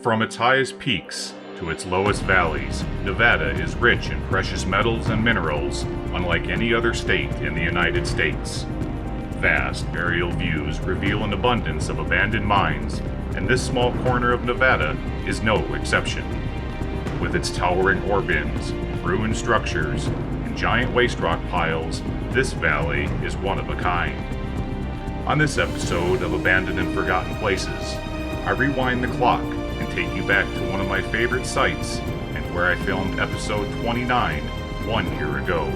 From its highest peaks to its lowest valleys, Nevada is rich in precious metals and minerals, unlike any other state in the United States. Vast aerial views reveal an abundance of abandoned mines, and this small corner of Nevada is no exception. With its towering ore bins, ruined structures, and giant waste rock piles, this valley is one of a kind. On this episode of Abandoned and Forgotten Places, I rewind the clock and take you back to one of my favorite sites and where I filmed episode 29 1 year ago.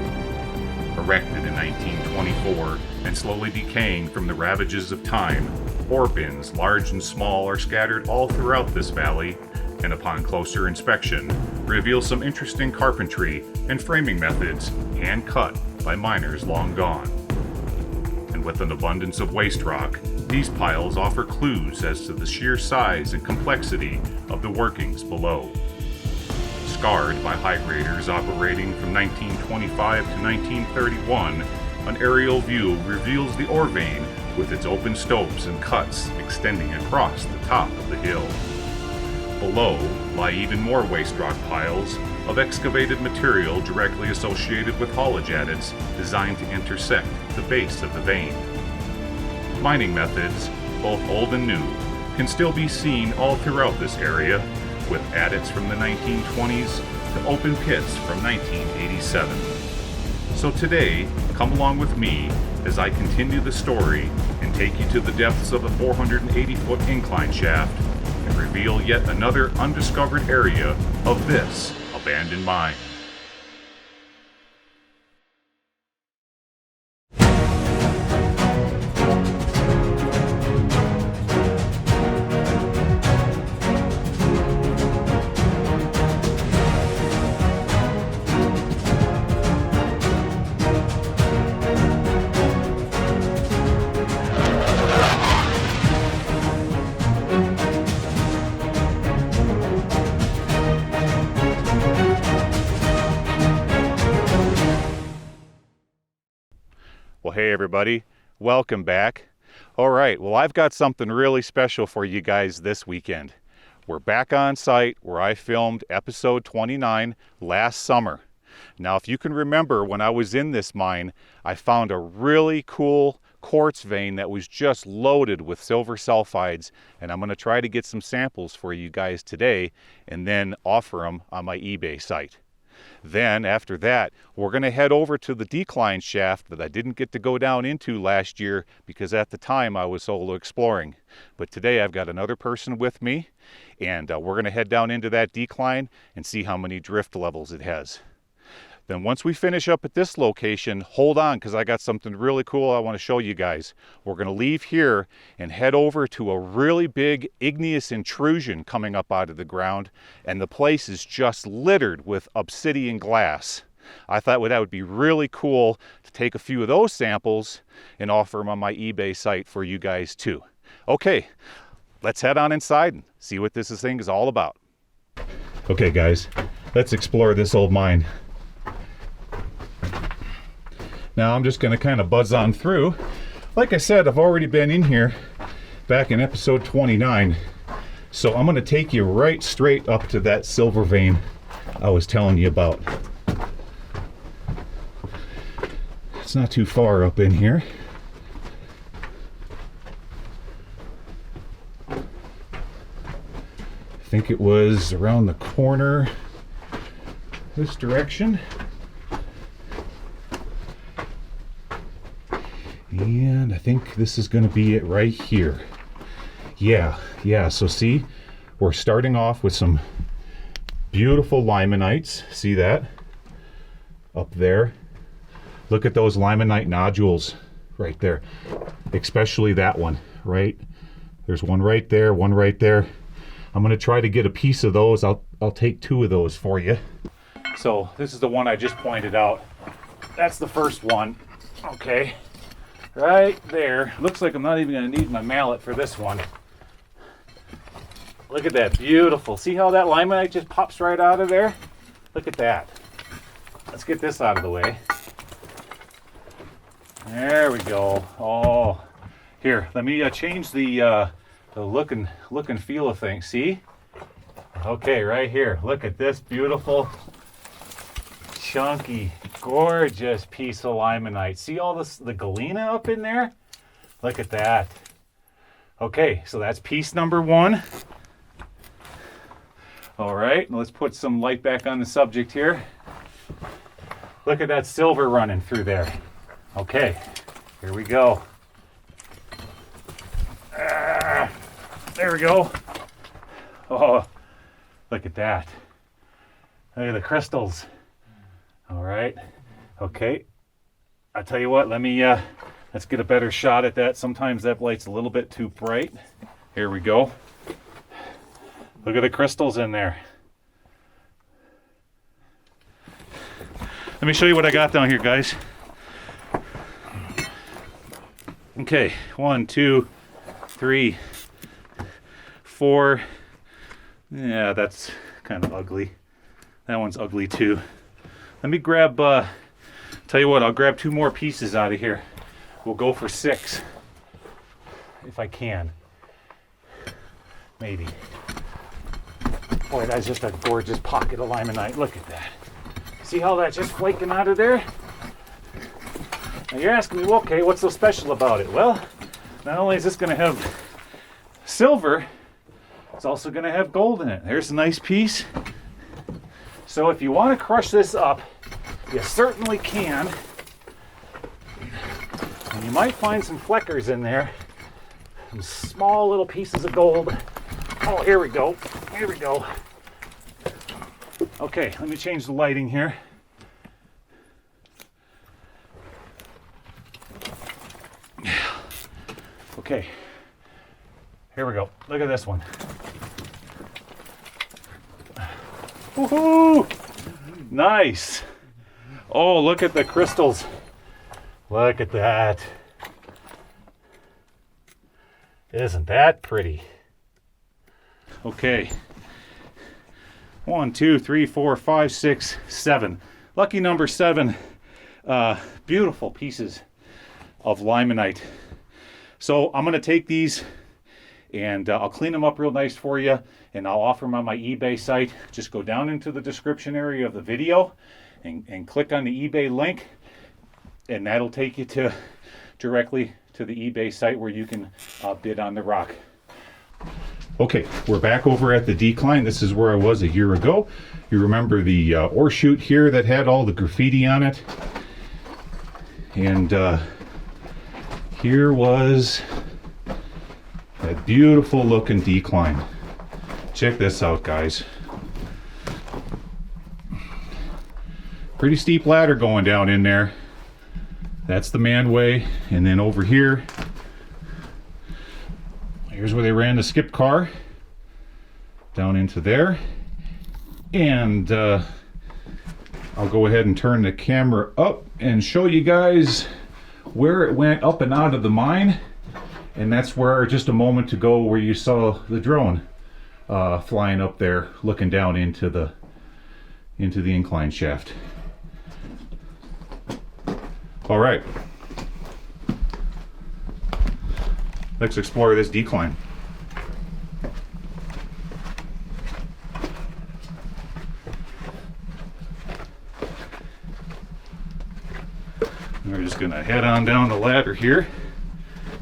Erected in 1924 and slowly decaying from the ravages of time, ore bins large and small are scattered all throughout this valley, and upon closer inspection, reveal some interesting carpentry and framing methods hand cut by miners long gone. And with an abundance of waste rock, these piles offer clues as to the sheer size and complexity of the workings below. Scarred by high graders operating from 1925 to 1931, an aerial view reveals the ore vein with its open stopes and cuts extending across the top of the hill. Below lie even more waste rock piles of excavated material directly associated with haulage adits designed to intersect the base of the vein. Mining methods, both old and new, can still be seen all throughout this area, with adits from the 1920s to open pits from 1987. So today, come along with me as I continue the story and take you to the depths of a 480-foot incline shaft and reveal yet another undiscovered area of this abandoned mine. Well, hey everybody, welcome back. All right, well, I've got something really special for you guys this weekend. We're back on site where I filmed episode 29 last summer. Now, if you can remember, when I was in this mine, I found a really cool quartz vein that was just loaded with silver sulfides, and I'm going to try to get some samples for you guys today and then offer them on my eBay site. Then, after that, we're going to head over to the decline shaft that I didn't get to go down into last year because at the time I was solo exploring. But today I've got another person with me, and we're going to head down into that decline and see how many drift levels it has. Then once we finish up at this location, hold on because I got something really cool I want to show you guys. We're going to leave here and head over to a really big igneous intrusion coming up out of the ground, and the place is just littered with obsidian glass. I thought that would be really cool to take a few of those samples and offer them on my eBay site for you guys too. Okay, let's head on inside and see what this thing is all about. Okay guys, let's explore this old mine. Now I'm just going to kind of buzz on through. Like I said, I've already been in here back in episode 29. So I'm going to take you right straight up to that silver vein I was telling you about. It's not too far up in here. I think it was around the corner this direction. And I think this is going to be it right here. Yeah, so see, we're starting off with some beautiful limonites. See that? Up there. Look at those limonite nodules right there. Especially that one, right? There's one right there, one right there. I'm going to try to get a piece of those. I'll take 2 of those for you. So this is the one I just pointed out. That's the first one. Okay. Right there. Looks like I'm not even going to need my mallet for this one. Look at that. Beautiful. See how that limonite just pops right out of there? Look at that. Let's get this out of the way. There we go. Oh, here, let me change the look and feel of things. See? Okay, right here. Look at this beautiful, chunky, gorgeous piece of limonite. See all this, the galena up in there? Look at that. Okay, so that's piece number 1. All right, let's put some light back on the subject here. Look at that silver running through there. Okay, here we go. There we go. Oh, look at that. Look at the crystals. All right. Okay. I'll tell you what, let's get a better shot at that. Sometimes that light's a little bit too bright. Here we go. Look at the crystals in there. Let me show you what I got down here, guys. Okay, 1, 2, 3, 4. Yeah, that's kind of ugly. That one's ugly too. Let me grab, tell you what, I'll grab 2 more pieces out of here. We'll go for 6, if I can. Maybe. Boy, that's just a gorgeous pocket of limonite. Look at that. See how that's just flaking out of there? Now you're asking me, well, okay, what's so special about it? Well, not only is this going to have silver, it's also going to have gold in it. There's a nice piece. So if you want to crush this up, you certainly can. And you might find some fleckers in there. Some small little pieces of gold. Oh, here we go. Here we go. Okay, let me change the lighting here. Okay, here we go. Look at this one. Woohoo! Nice. Oh, look at the crystals. Look at that. Isn't that pretty? Okay. 1, 2, 3, 4, 5, 6, 7. Lucky number 7. Beautiful pieces of limonite. So I'm going to take these and I'll clean them up real nice for you, and I'll offer them on my eBay site. Just go down into the description area of the video and click on the eBay link, and that'll take you directly to the eBay site where you can bid on the rock. Okay, we're back over at the decline. This is where I was a year ago. You remember the ore chute here that had all the graffiti on it? And here was that beautiful looking decline. Check this out, guys. Pretty steep ladder going down in there. That's the manway. And then over here, here's where they ran the skip car down into there. And I'll go ahead and turn the camera up and show you guys where it went up and out of the mine. And that's where, just a moment ago, where you saw the drone flying up there looking down into the incline shaft. All right, let's explore this decline. We're just gonna head on down the ladder here.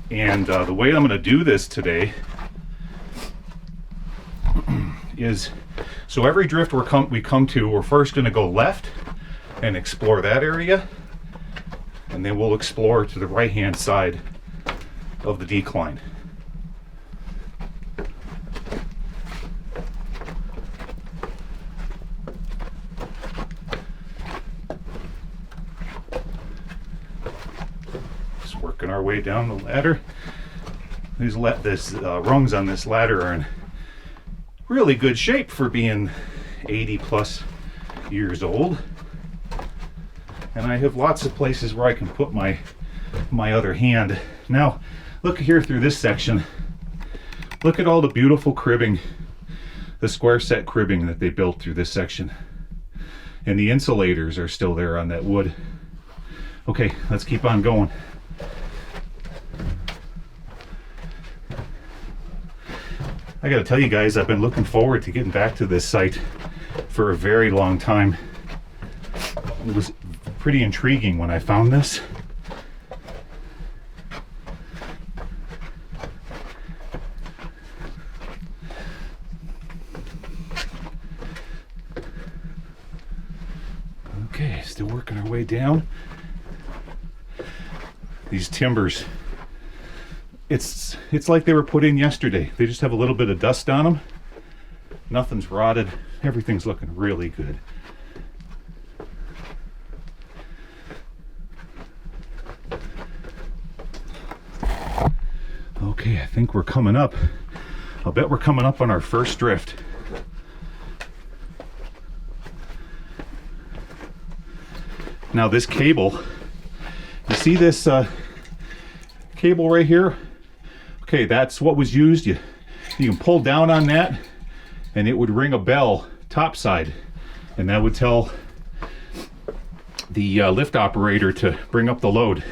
And the way I'm gonna do this today is, so every drift we come to, we're first gonna go left and explore that area. And then we'll explore to the right-hand side of the decline. Just working our way down the ladder. These rungs on this ladder are in really good shape for being 80 plus years old. And I have lots of places where I can put my other hand. Now, look here through this section. Look at all the beautiful cribbing, the square set cribbing that they built through this section. And the insulators are still there on that wood. Okay, let's keep on going. I gotta tell you guys, I've been looking forward to getting back to this site for a very long time. It was pretty intriguing when I found this. Okay, still working our way down. These timbers, it's like they were put in yesterday. They just have a little bit of dust on them. Nothing's rotted. Everything's looking really good. Okay, I think we're coming up. I'll bet we're coming up on our first drift. Now this cable, you see this cable right here? Okay, that's what was used. You can pull down on that and it would ring a bell topside, and that would tell the lift operator to bring up the load.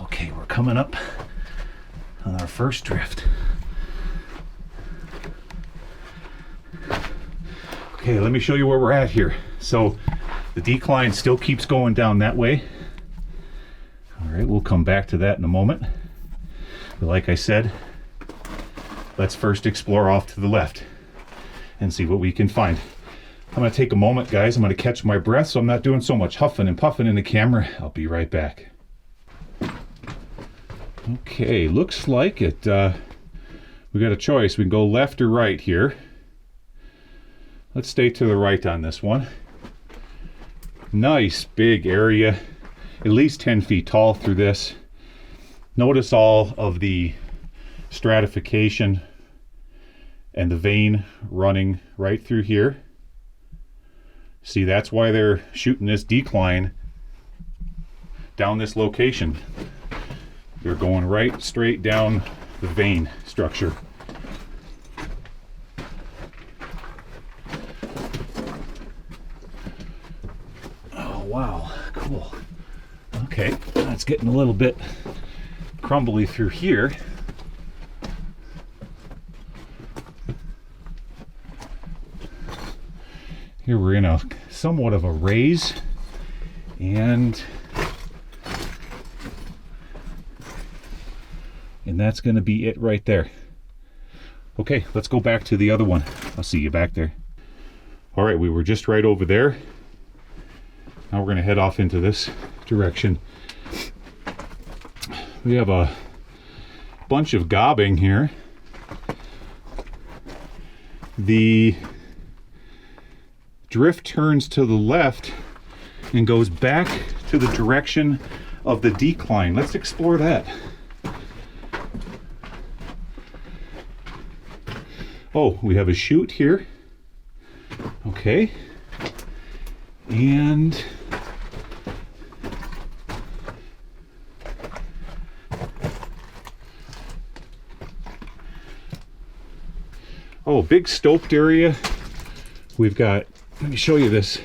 Okay, we're coming up on our first drift. Okay, let me show you where we're at here. So the decline still keeps going down that way. All right, we'll come back to that in a moment. But like I said, let's first explore off to the left and see what we can find. I'm gonna take a moment, guys. I'm gonna catch my breath so I'm not doing so much huffing and puffing in the camera. I'll be right back. Okay, looks like it. We got a choice. We can go left or right here. Let's stay to the right on this one. Nice big area, at least 10 feet tall through this. Notice all of the stratification and the vein running right through here. See, that's why they're shooting this decline down this location. They're going right straight down the vein structure. Oh, wow, cool. Okay, it's getting a little bit crumbly through here. Here we're in a somewhat of a raise, and that's going to be it right there. Okay, let's go back to the other one. I'll see you back there. All right, we were just right over there. Now we're going to head off into this direction. We have a bunch of gobbing here. The drift turns to the left and goes back to the direction of the decline. Let's explore that. Oh, we have a chute here. Okay. And oh, big stoped area. We've got, let me show you this.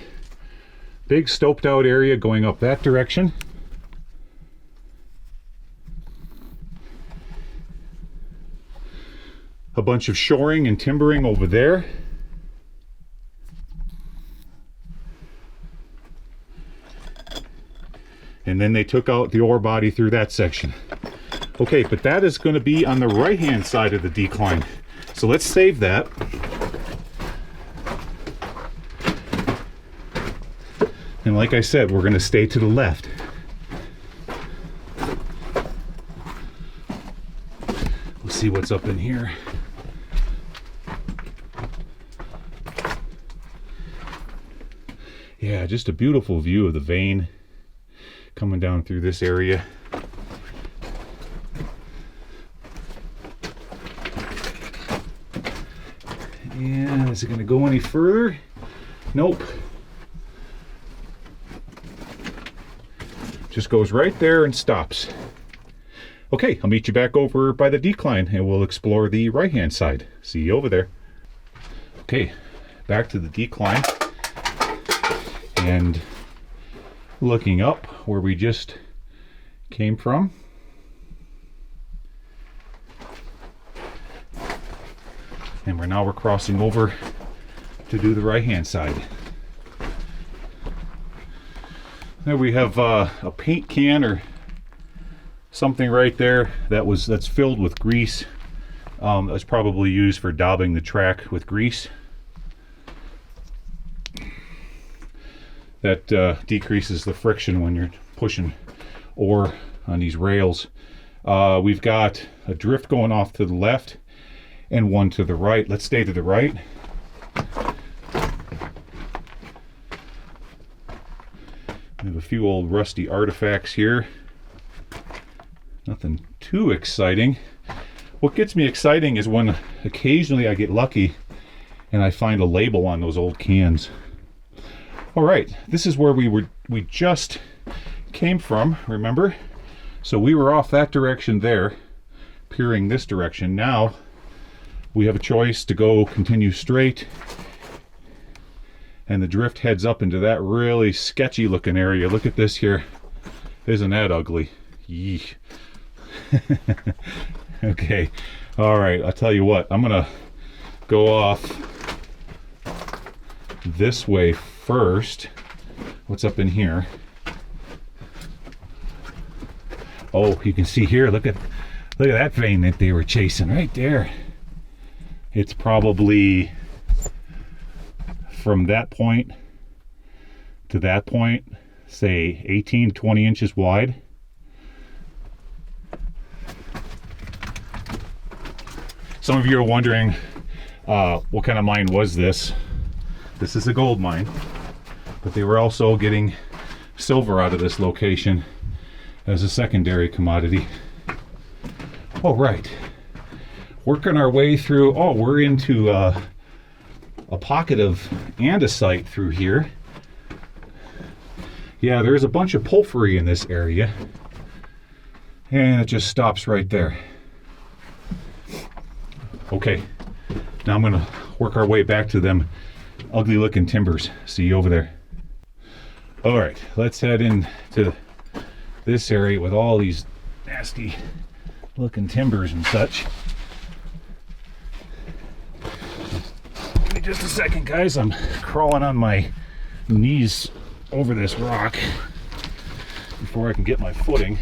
Big stoped out area going up that direction. A bunch of shoring and timbering over there. And then they took out the ore body through that section. Okay, but that is going to be on the right hand side of the decline. So let's save that. And like I said, we're going to stay to the left. We'll see what's up in here. Yeah, just a beautiful view of the vein coming down through this area. And is it going to go any further? Nope. Just goes right there and stops. Okay, I'll meet you back over by the decline and we'll explore the right hand side. See you over there. Okay, back to the decline. and looking up where we just came from. And we're crossing over to do the right hand side. There we have a paint can or something right there that's filled with grease. That's probably used for daubing the track with grease. That decreases the friction when you're pushing ore on these rails. We've got a drift going off to the left and one to the right. Let's stay to the right. We have a few old rusty artifacts here. Nothing too exciting. What gets me exciting is when occasionally I get lucky and I find a label on those old cans. All right, this is where we just came from, remember? So we were off that direction there, peering this direction. Now we have a choice to continue straight, and the drift heads up into that really sketchy looking area. Look at this here. Isn't that ugly? Yee. Okay, all right, I'll tell you what, I'm gonna go off this way first. What's up in here? Oh, you can see here, look at that vein that they were chasing right there. It's probably from that point to that point, say 18 to 20 inches wide. Some of you are wondering what kind of mine was this. This is a gold mine, but they were also getting silver out of this location as a secondary commodity. All right, working our way through. Oh, we're into a pocket of andesite through here. Yeah, there's a bunch of porphyry in this area, and it just stops right there. Okay, now I'm gonna work our way back to them ugly looking timbers. See you over there. All right, let's head into this area with all these nasty looking timbers and such. Give me just a second, guys. I'm crawling on my knees over this rock before I can get my footing.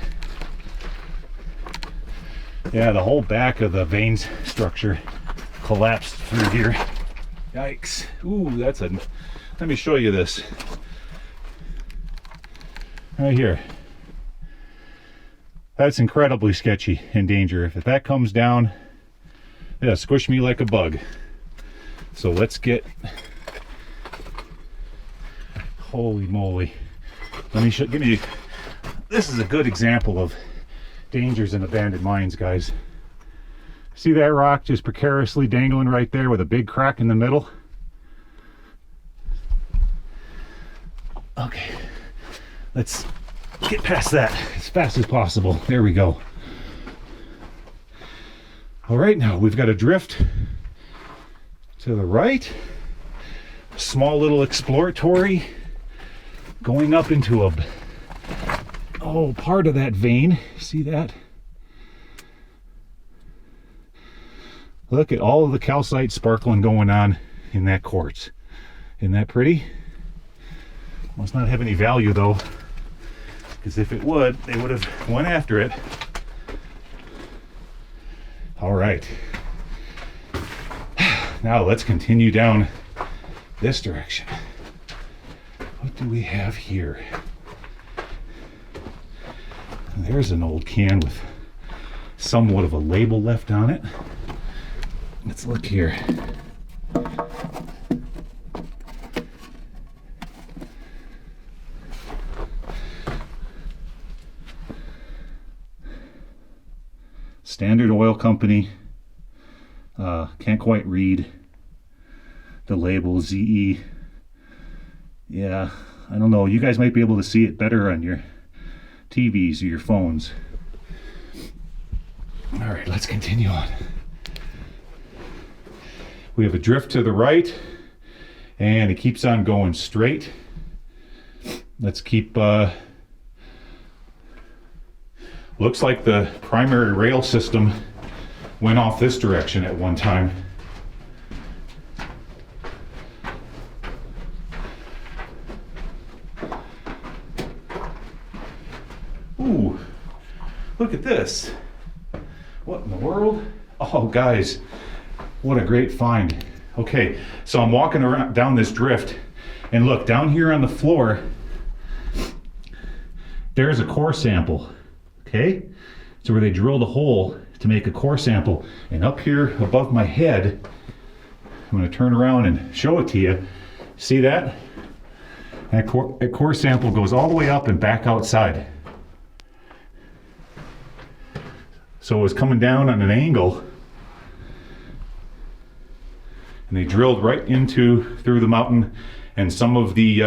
Yeah, the whole back of the veins structure collapsed through here. Yikes. Ooh, let me show you this. Right here. That's incredibly sketchy and dangerous. If that comes down, it'll squish me like a bug. So let's get, holy moly. Let me give you, this is a good example of dangers in abandoned mines, guys. See that rock just precariously dangling right there with a big crack in the middle? Okay, let's get past that as fast as possible. There we go. All right, now we've got a drift to the right. A small little exploratory going up into part of that vein. See that? Look at all of the calcite sparkling going on in that quartz. Isn't that pretty? Must not have any value though, because if it would, they would have went after it. All right. Now let's continue down this direction. What do we have here? There's an old can with somewhat of a label left on it. Let's look here. Standard Oil Company. Can't quite read the label. ZE. Yeah, I don't know. You guys might be able to see it better on your TVs or your phones. All right, let's continue on. We have a drift to the right, and it keeps on going straight. let's keep, looks like the primary rail system went off this direction at one time. Ooh, look at this. What in the world? Oh, guys, what a great find. Okay, so I'm walking around down this drift, and look, down here on the floor, there's a core sample, okay? So where they drilled a hole to make a core sample, and up here above my head, I'm gonna turn around and show it to you. See that? That core sample goes all the way up and back outside. So it was coming down on an angle, and they drilled right through the mountain, and some of the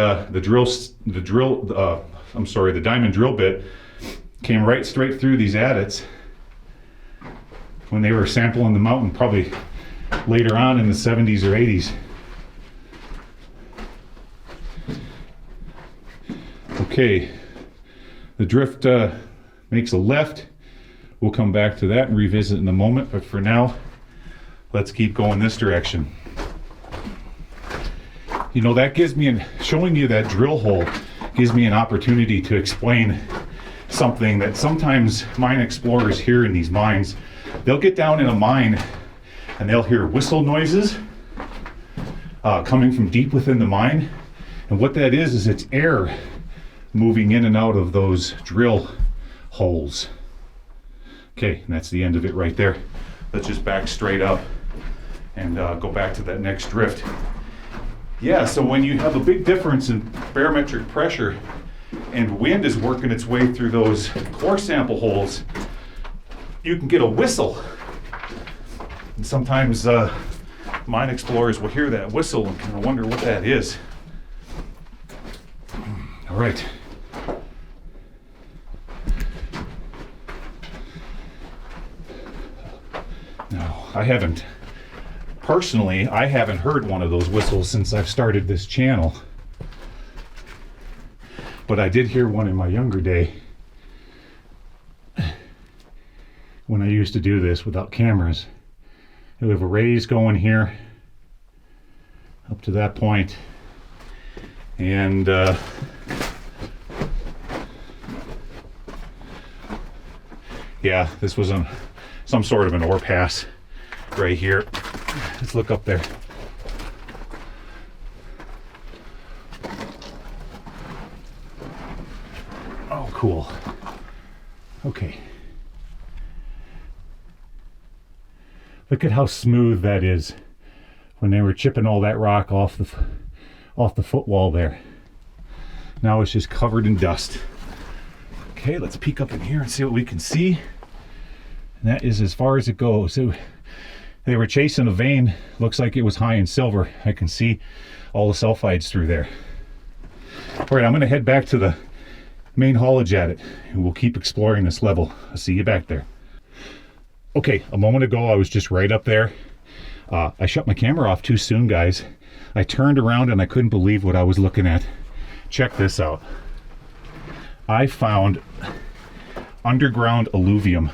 diamond drill bit came right straight through these adits when they were sampling the mountain, probably later on in the 70s or 80s. Okay, the drift makes a left. We'll come back to that and revisit in a moment, but for now, let's keep going this direction. You know, that gives me, showing you that drill hole gives me an opportunity to explain something that sometimes mine explorers hear in these mines. They'll get down in a mine and they'll hear whistle noises coming from deep within the mine. And what that is it's air moving in and out of those drill holes. Okay, and that's the end of it right there. Let's just back straight up and go back to that next drift. Yeah, so when you have a big difference in barometric pressure and wind is working its way through those core sample holes, you can get a whistle. And sometimes mine explorers will hear that whistle and kind of wonder what that is. All right. No, I haven't heard one of those whistles since I've started this channel. But I did hear one in my younger day when I used to do this without cameras. We have a raise going here up to that point, and yeah, this was some sort of an ore pass right here. Let's look up there. Oh, cool. Okay. Look at how smooth that is when they were chipping all that rock off the footwall there. Now it's just covered in dust. Okay, let's peek up in here and see what we can see. And that is as far as it goes. So they were chasing a vein. Looks like it was high in silver. I can see all the sulfides through there. All right, I'm going to head back to the main haulage adit, and we'll keep exploring this level. I'll see you back there. Okay, a moment ago I was just right up there. I shut my camera off too soon, guys. I turned around and I couldn't believe what I was looking at. Check this out. I found underground alluvium.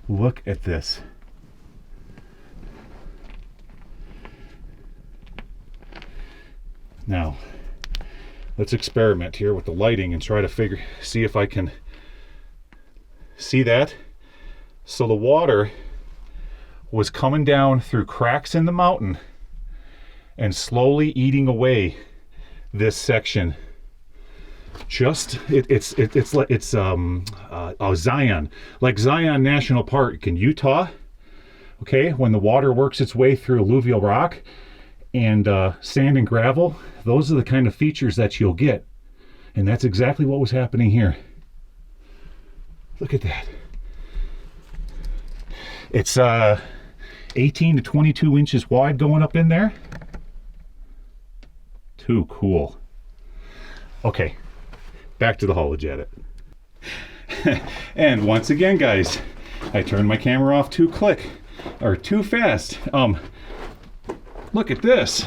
Look at this. Now, let's experiment here with the lighting and try to see if I can see that. So the water was coming down through cracks in the mountain and slowly eating away this section. It's Zion, like Zion National Park in Utah. Okay, when the water works its way through alluvial rock and sand and gravel, those are the kind of features that you'll get, and that's exactly what was happening here. Look at that. It's 18 to 22 inches wide going up in there. Too cool. Okay, back to the haulage adit. And once again, guys, I turned my camera off too fast. Look at this.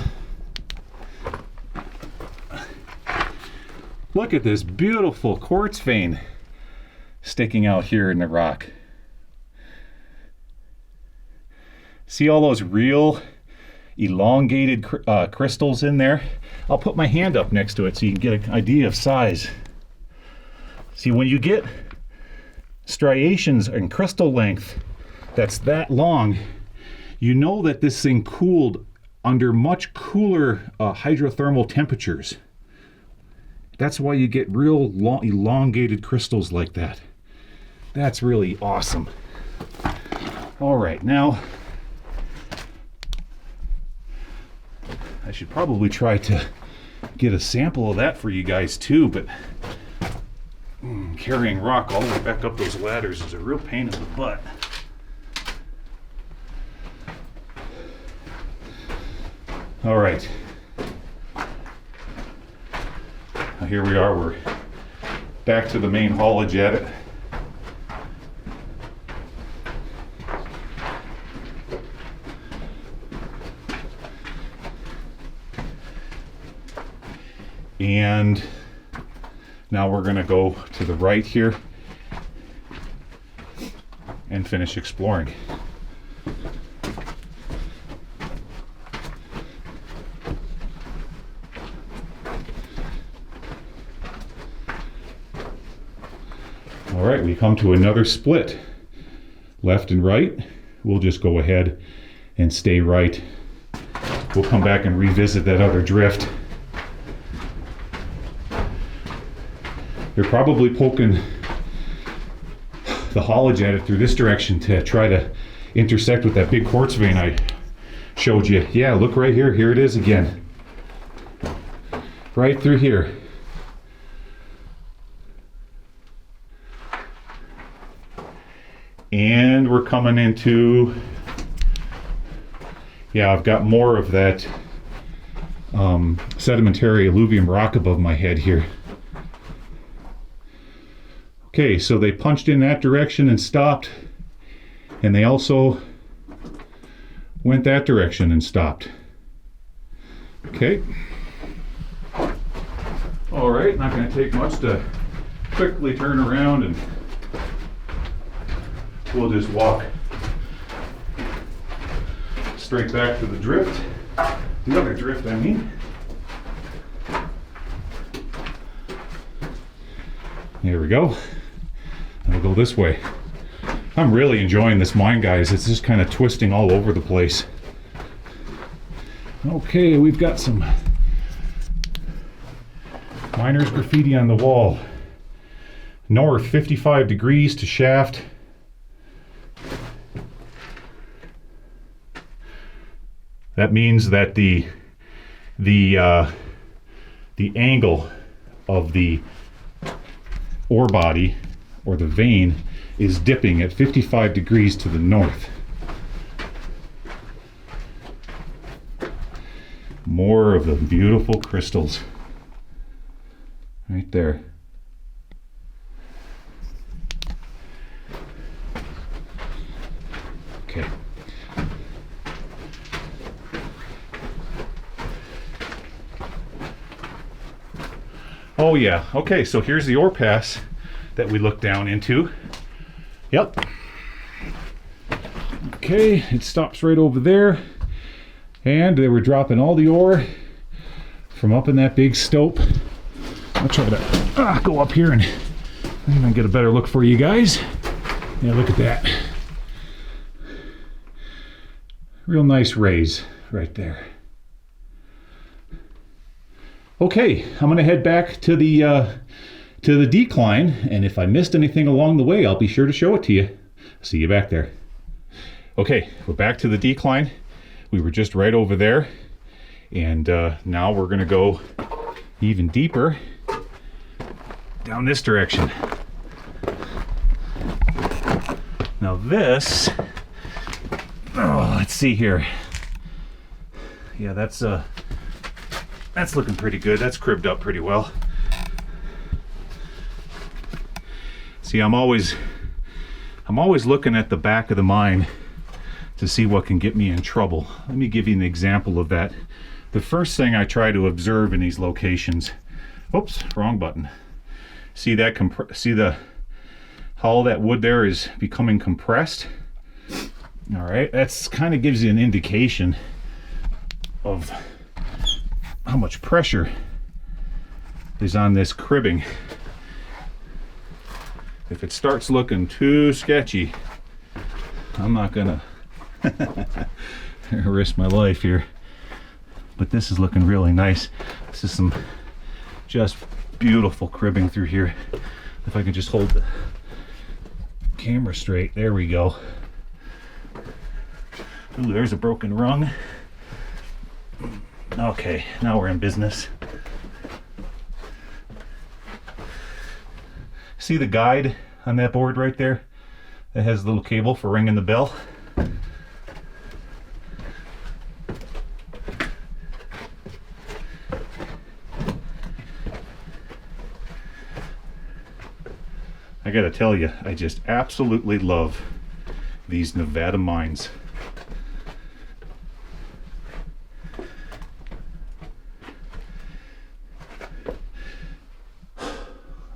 Look at this beautiful quartz vein sticking out here in the rock. See all those real elongated crystals in there? I'll put my hand up next to it so you can get an idea of size. See, when you get striations and crystal length that's that long, you know that this thing cooled under much cooler hydrothermal temperatures. That's why you get real long, elongated crystals like that. That's really awesome. All right, now I should probably try to get a sample of that for you guys too, but carrying rock all the way back up those ladders is a real pain in the butt. All right. Now here we are, we're back to the main haulage at it. And now we're going to go to the right here and finish exploring. All right, we come to another split, left and right. We'll just go ahead and stay right. We'll come back and revisit that other drift. They're probably poking the haulage at it through this direction to try to intersect with that big quartz vein I showed you. Yeah, look right here. Here it is again. Right through here. And we're coming into, yeah, I've got more of that sedimentary alluvium rock above my head here. Okay, so they punched in that direction and stopped, and they also went that direction and stopped. Okay. All right, not going to take much to quickly turn around, and we'll just walk straight back to the drift. The other drift, I mean. There we go. We'll go this way. I'm really enjoying this mine, guys. It's just kind of twisting all over the place. Okay, we've got some miner's graffiti on the wall. North, 55 degrees to shaft. That means that the angle of the ore body or the vein is dipping at 55 degrees to the north. More of the beautiful crystals right there. Okay. Oh yeah, okay, so here's the ore pass that we looked down into. Yep. Okay, it stops right over there. And they were dropping all the ore from up in that big stope. I'll try to go up here and get a better look for you guys. Yeah, look at that. Real nice raise right there. Okay, I'm gonna head back to the decline, and if I missed anything along the way, I'll be sure to show it to you. See you back there. Okay, we're back to the decline. We were just right over there, and now we're gonna go even deeper down this direction. Now this, let's see here. Yeah, that's looking pretty good. That's cribbed up pretty well. See, I'm always looking at the back of the mine to see what can get me in trouble. Let me give you an example of that. The first thing I try to observe in these locations Oops, wrong button. See that how all that wood there is becoming compressed? All right, that's kind of gives you an indication of how much pressure is on this cribbing. If it starts looking too sketchy, I'm not gonna risk my life here. But this is looking really nice. This is some just beautiful cribbing through here. If I can just hold the camera straight, there we go. Ooh, there's a broken rung. Okay, now we're in business. See the guide on that board right there? That has a little cable for ringing the bell. I gotta tell you, I just absolutely love these Nevada mines.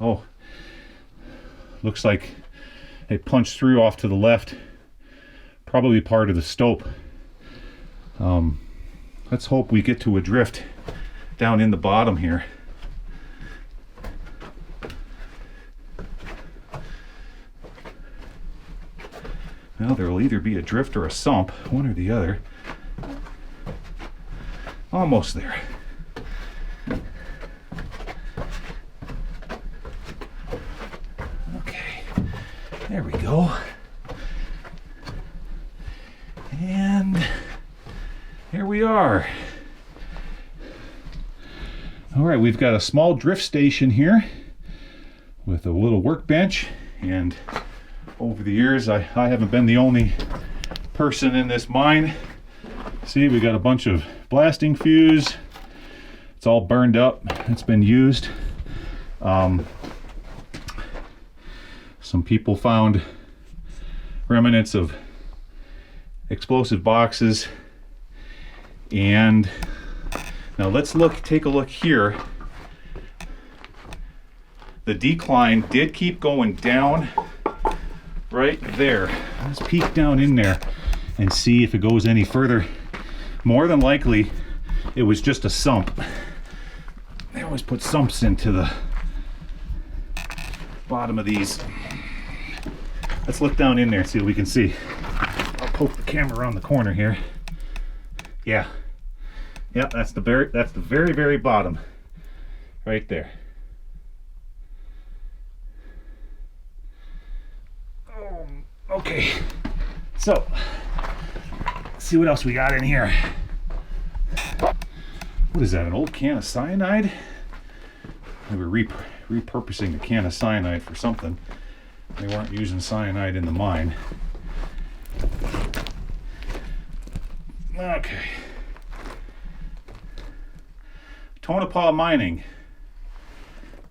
Oh, looks like it punched through off to the left, probably part of the stope. Let's hope we get to a drift down in the bottom here. Well, there will either be a drift or a sump, one or the other. Almost there. Okay, there we go. And here we are. All right, we've got a small drift station here with a little workbench, and over the years, I haven't been the only person in this mine. See, we got a bunch of blasting fuse. It's all burned up. It's been used. Some people found remnants of explosive boxes. And now let's take a look here. The decline did keep going down. Right there. Let's peek down in there and see if it goes any further. More than likely, it was just a sump. They always put sumps into the bottom of these. Let's look down in there and see what we can see. I'll poke the camera around the corner here. Yeah. Yep, that's the very, very bottom. Right there. Okay, so let's see what else we got in here. What is that, an old can of cyanide? They were repurposing a can of cyanide for something. They weren't using cyanide in the mine. Okay. Tonopah Mining,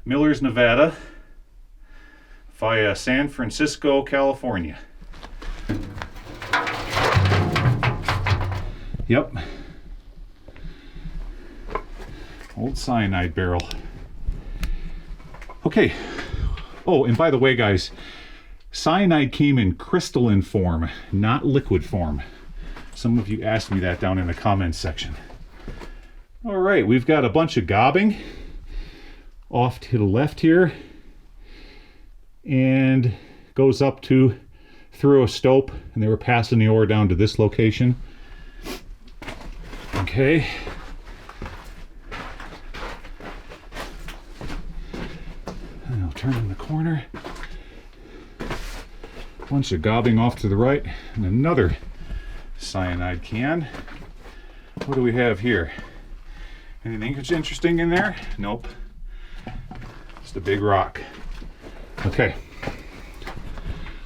Millers, Nevada, via San Francisco, California. Yep. Old cyanide barrel. Okay. Oh, and by the way, guys, cyanide came in crystalline form, not liquid form. Some of you asked me that down in the comments section. All right, we've got a bunch of gobbing off to the left here, and goes up through a stope, and they were passing the ore down to this location. Okay. And I'll turn in the corner. Bunch of gobbing off to the right, and another cyanide can. What do we have here? Anything that's interesting in there? Nope. Just a big rock. Okay.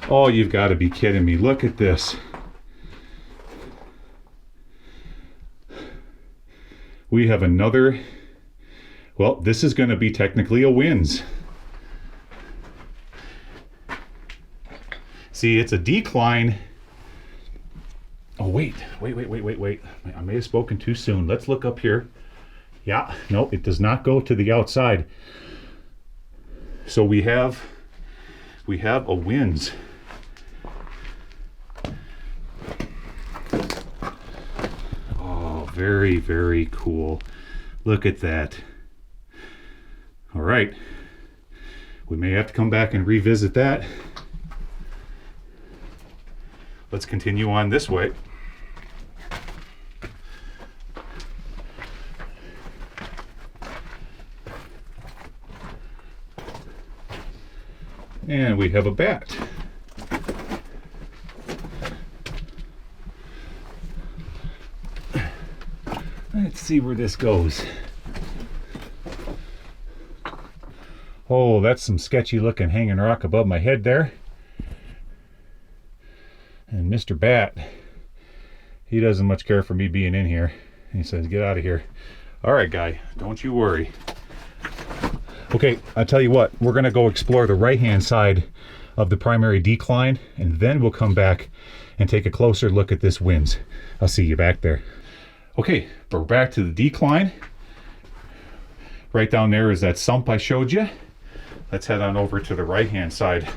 Oh, you've got to be kidding me. Look at this. We have another, well, this is going to be technically a winze. See, it's a decline. Oh, wait. I may have spoken too soon. Let's look up here Yeah, no, it does not go to the outside. So we have a winds. Oh, very, very cool. Look at that. All right. We may have to come back and revisit that. Let's continue on this way. And we have a bat. Let's see where this goes. Oh, that's some sketchy looking hanging rock above my head there. And Mr. Bat, he doesn't much care for me being in here. He says, get out of here. All right, guy, don't you worry. Okay, I'll tell you what, we're gonna go explore the right-hand side of the primary decline, and then we'll come back and take a closer look at this winds. I'll see you back there. Okay, we're back to the decline. Right down there is that sump I showed you. Let's head on over to the right-hand side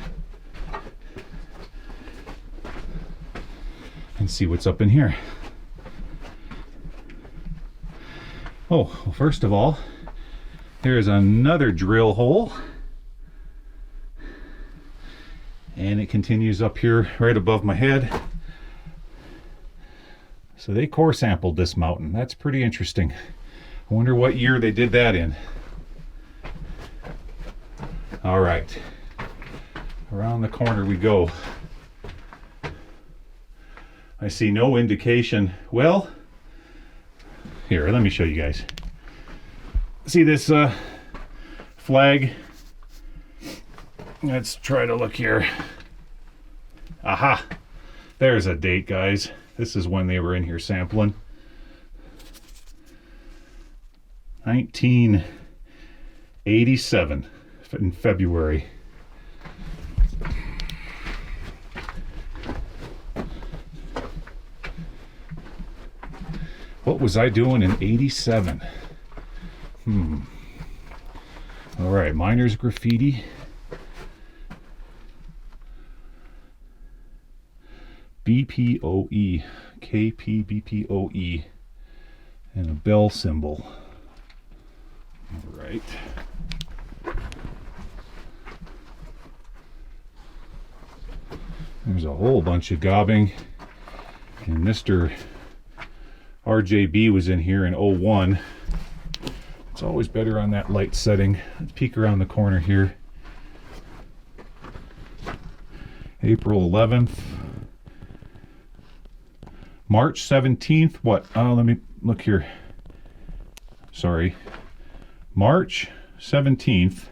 and see what's up in here. Oh, well, first of all, there's another drill hole. And it continues up here right above my head. So they core sampled this mountain. That's pretty interesting. I wonder what year they did that in. All right, around the corner we go. I see no indication. Well, here, let me show you guys. See this flag? Let's try to look here. Aha! There's a date, guys. This is when they were in here sampling. 1987 in February. What was I doing in 87? All right, miners graffiti. BPOE, KPBPOE, and a bell symbol. All right. There's a whole bunch of gobbing, and Mr. RJB was in here in 01. It's always better on that light setting. Let's peek around the corner here. April 11th. March 17th. What? Let me look here. Sorry. March 17th.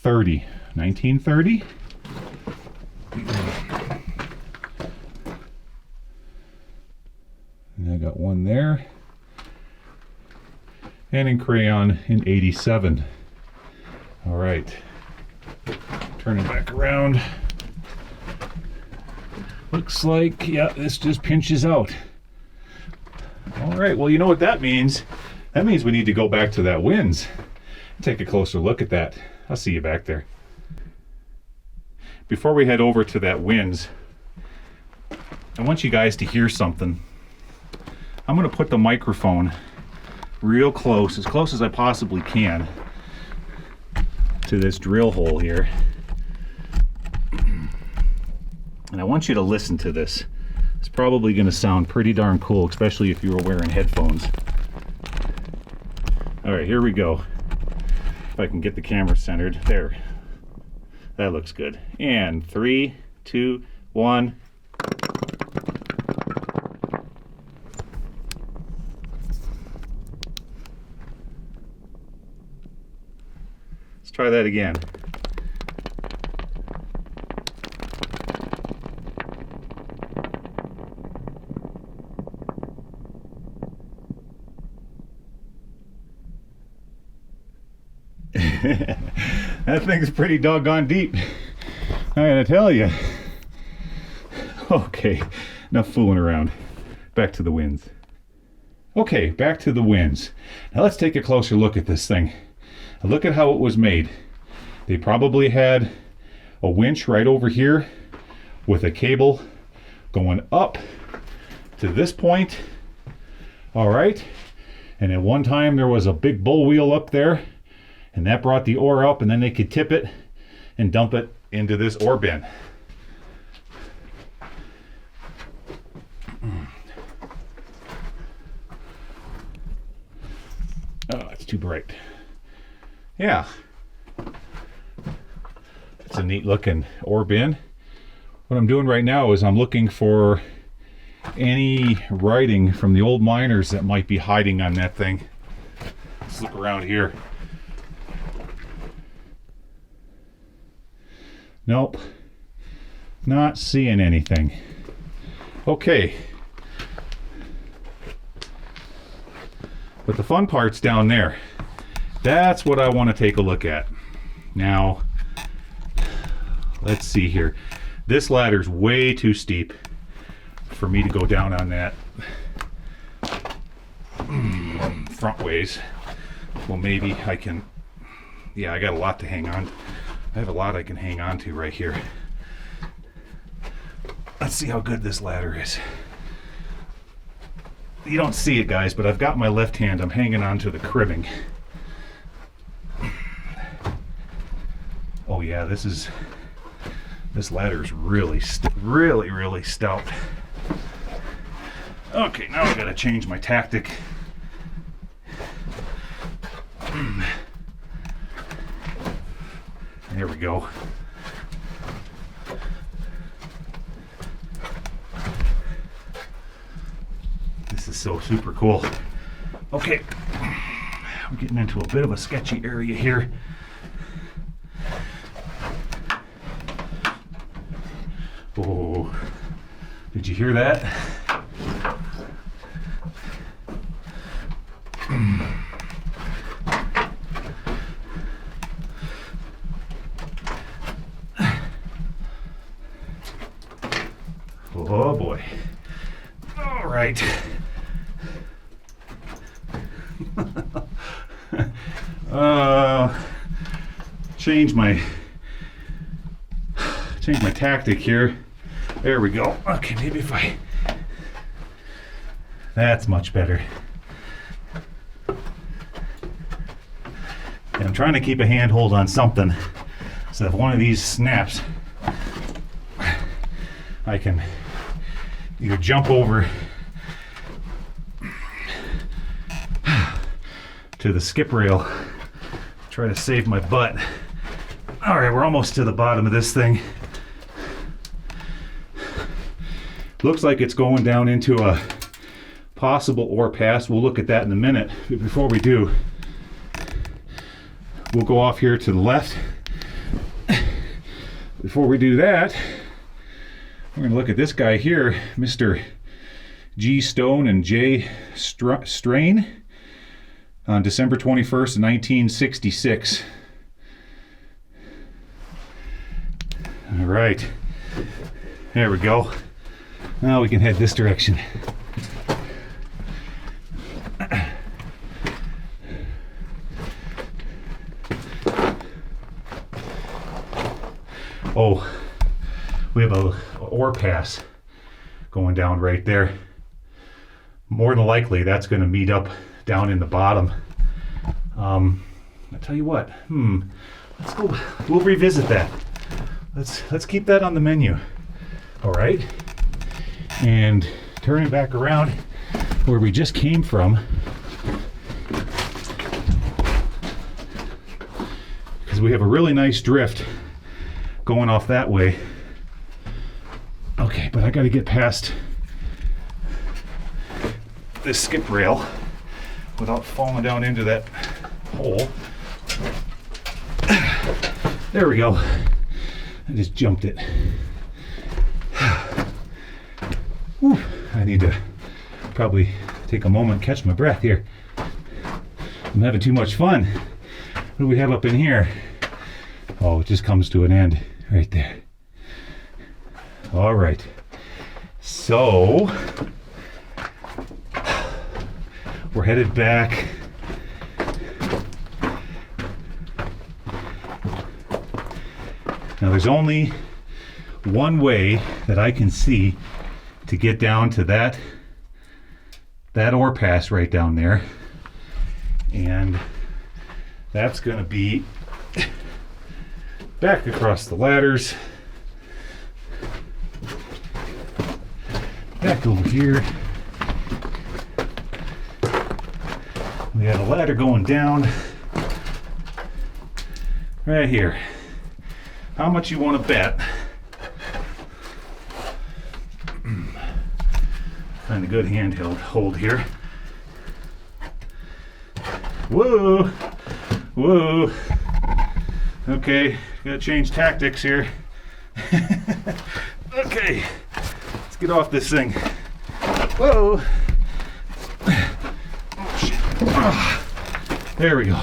1930. And I got one there. And in crayon in 87. All right. Turning back around. Looks like, yeah, this just pinches out. All right, well, you know what that means? That means we need to go back to that winds. Take a closer look at that. I'll see you back there. Before we head over to that winds, I want you guys to hear something. I'm gonna put the microphone real close as I possibly can to this drill hole here. And I want you to listen to this. It's probably gonna sound pretty darn cool, especially if you were wearing headphones. All right, here we go. If I can get the camera centered. There. That looks good. And 3, 2, 1. Let's try that again. That thing's pretty doggone deep, I gotta tell you. Okay, enough fooling around. Back to the winds. Okay, back to the winds. Now let's take a closer look at this thing. Look at how it was made. They probably had a winch right over here with a cable going up to this point. All right. And at one time there was a big bull wheel up there, and that brought the ore up, and then they could tip it and dump it into this ore bin. Oh, it's too bright. Yeah. It's a neat looking ore bin. What I'm doing right now is I'm looking for any writing from the old miners that might be hiding on that thing. Let's look around here. Nope. Not seeing anything. Okay. But the fun part's down there. That's what I want to take a look at. Now, let's see here. This ladder's way too steep for me to go down on that front ways. Well, maybe I can. Yeah, I got a lot to hang on. I have a lot I can hang on to right here. Let's see how good this ladder is. You don't see it, guys, but I've got my left hand. I'm hanging on to the cribbing. Oh yeah, this ladder's really stout. Okay, now I gotta change my tactic. There we go. This is so super cool. Okay, I'm getting into a bit of a sketchy area here. Oh, did you hear that? Oh boy. All right. Change my tactic here. There we go. Okay, maybe if I... That's much better. And I'm trying to keep a handhold on something so if one of these snaps, I can either jump over to the skip rail, try to save my butt. All right, we're almost to the bottom of this thing. Looks like it's going down into a possible ore pass. We'll look at that in a minute. But before we do, we'll go off here to the left. Before we do that, we're going to look at this guy here, Mr. G. Stone and J. Strain, on December 21st, 1966. All right, there we go. Now we can head this direction. Oh, we have a ore pass going down right there. More than likely, that's going to meet up down in the bottom. I'll tell you what. Let's go. We'll revisit that. Let's keep that on the menu. All right. And turning back around where we just came from, because we have a really nice drift going off that way. Okay, but I got to get past this skip rail without falling down into that hole. There we go. I just jumped it. Whew. I need to probably take a moment, catch my breath here. I'm having too much fun. What do we have up in here? Oh, it just comes to an end right there. All right. So, we're headed back. Now there's only one way that I can see to get down to that ore pass right down there, and that's going to be back across the ladders, back over here. We got a ladder going down right here. How much you want to bet? Find a good handheld hold here. Whoa, whoa. Okay, gotta change tactics here. Okay, let's get off this thing. Whoa. Oh, shit. Oh, there we go.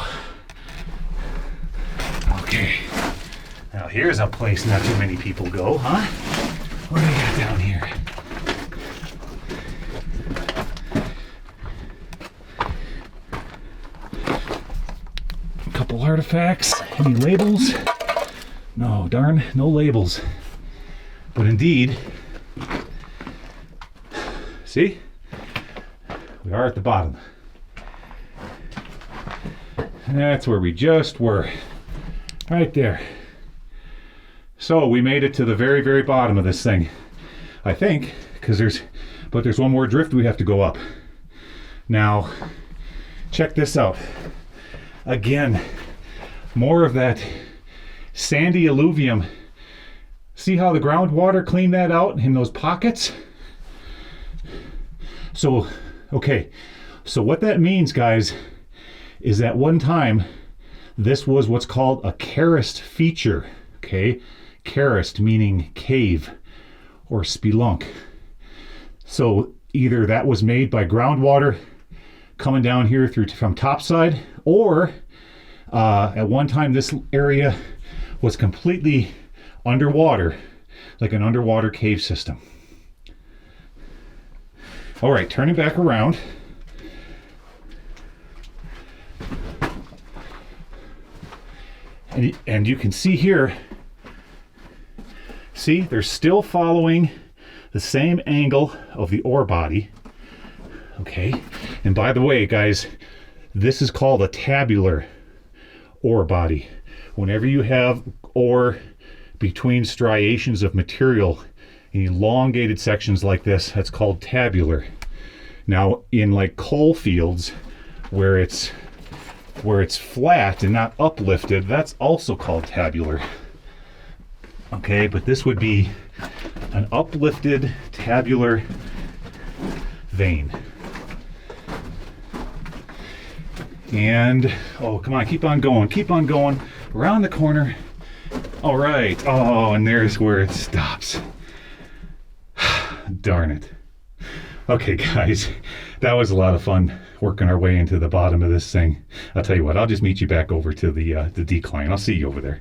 Okay. Now here's a place not too many people go, huh? What do we got down here? A couple artifacts. Any labels? No, darn, no labels. But indeed, see? We are at the bottom. That's where we just were. Right there. So we made it to the very, very bottom of this thing. I think, because there's one more drift we have to go up. Now, check this out. Again, more of that sandy alluvium. See how the groundwater cleaned that out in those pockets? So, okay. So what that means, guys, is that one time this was what's called a karst feature, okay? Karst meaning cave or spelunk. So either that was made by groundwater coming down here from topside, or at one time this area was completely underwater, like an underwater cave system. All right, turning back around. And you can see here, see, they're still following the same angle of the ore body. Okay, and by the way, guys, this is called a tabular ore body. Whenever you have ore between striations of material in elongated sections like this, that's called tabular. Now, in like coal fields where it's flat and not uplifted, that's also called tabular. Okay, but this would be an uplifted tabular vein. And, oh, come on, keep on going, around the corner. All right, oh, and there's where it stops. Darn it. Okay, guys, that was a lot of fun working our way into the bottom of this thing. I'll tell you what, I'll just meet you back over to the decline. I'll see you over there.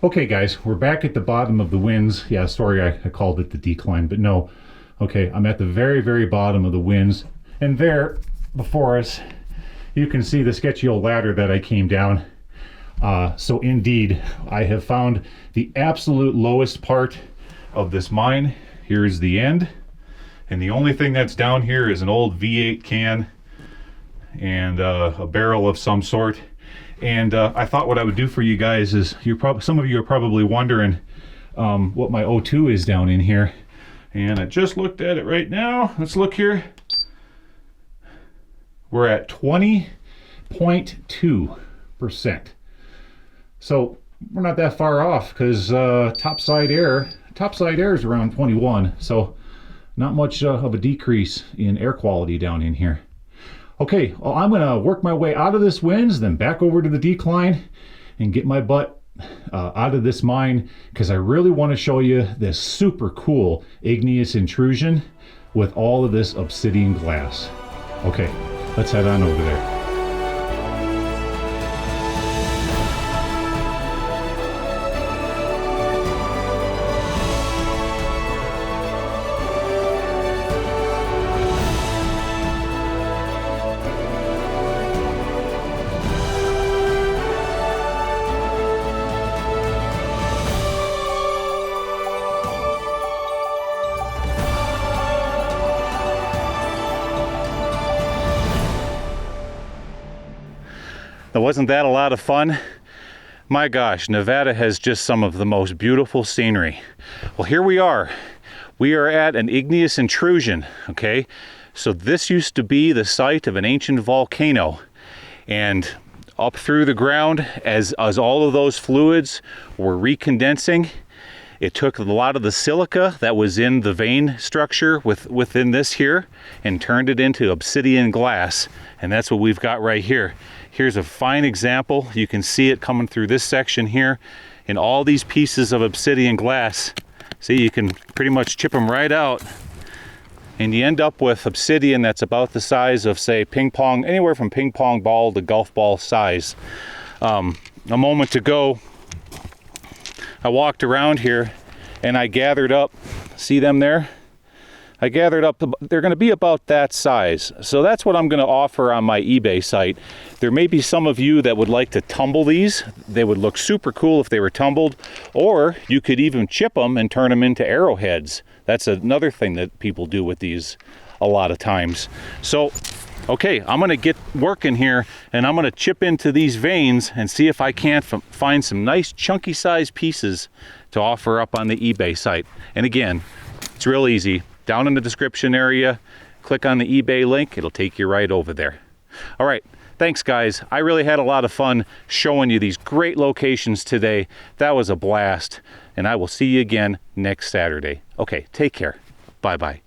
Okay, guys, we're back at the bottom of the winds. Yeah, sorry I called it the decline, but no. Okay, I'm at the very, very bottom of the winds. And there, before us, you can see the sketchy old ladder that I came down. So indeed, I have found the absolute lowest part of this mine. Here's the end. And the only thing that's down here is an old V8 can and a barrel of some sort. And I thought what I would do for you guys is, some of you are probably wondering what my O2 is down in here. And I just looked at it right now. Let's look here. We're at 20.2%. So we're not that far off, because topside air is around 21. So not much of a decrease in air quality down in here. Okay, well, I'm gonna work my way out of this winds, then back over to the decline and get my butt out of this mine, because I really want to show you this super cool igneous intrusion with all of this obsidian glass. Okay, let's head on over there. Now, wasn't that a lot of fun? My gosh, Nevada has just some of the most beautiful scenery. Well, here we are. We are at an igneous intrusion, okay? So this used to be the site of an ancient volcano. And up through the ground, as all of those fluids were recondensing, it took a lot of the silica that was in the vein structure within this here and turned it into obsidian glass. And that's what we've got right here. Here's a fine example. You can see it coming through this section here. And all these pieces of obsidian glass, see, you can pretty much chip them right out. And you end up with obsidian that's about the size of, say, ping pong, anywhere from ping pong ball to golf ball size. A moment ago, I walked around here and I gathered up, see them there? I gathered up, they're going to be about that size. So that's what I'm going to offer on my eBay site. There may be some of you that would like to tumble these. They would look super cool if they were tumbled. Or you could even chip them and turn them into arrowheads. That's another thing that people do with these a lot of times. So, okay, I'm going to get working here and I'm going to chip into these veins and see if I can't find some nice chunky size pieces to offer up on the eBay site. And again, it's real easy. Down in the description area, click on the eBay link. It'll take you right over there. All right. Thanks, guys. I really had a lot of fun showing you these great locations today. That was a blast. And I will see you again next Saturday. Okay, take care. Bye-bye.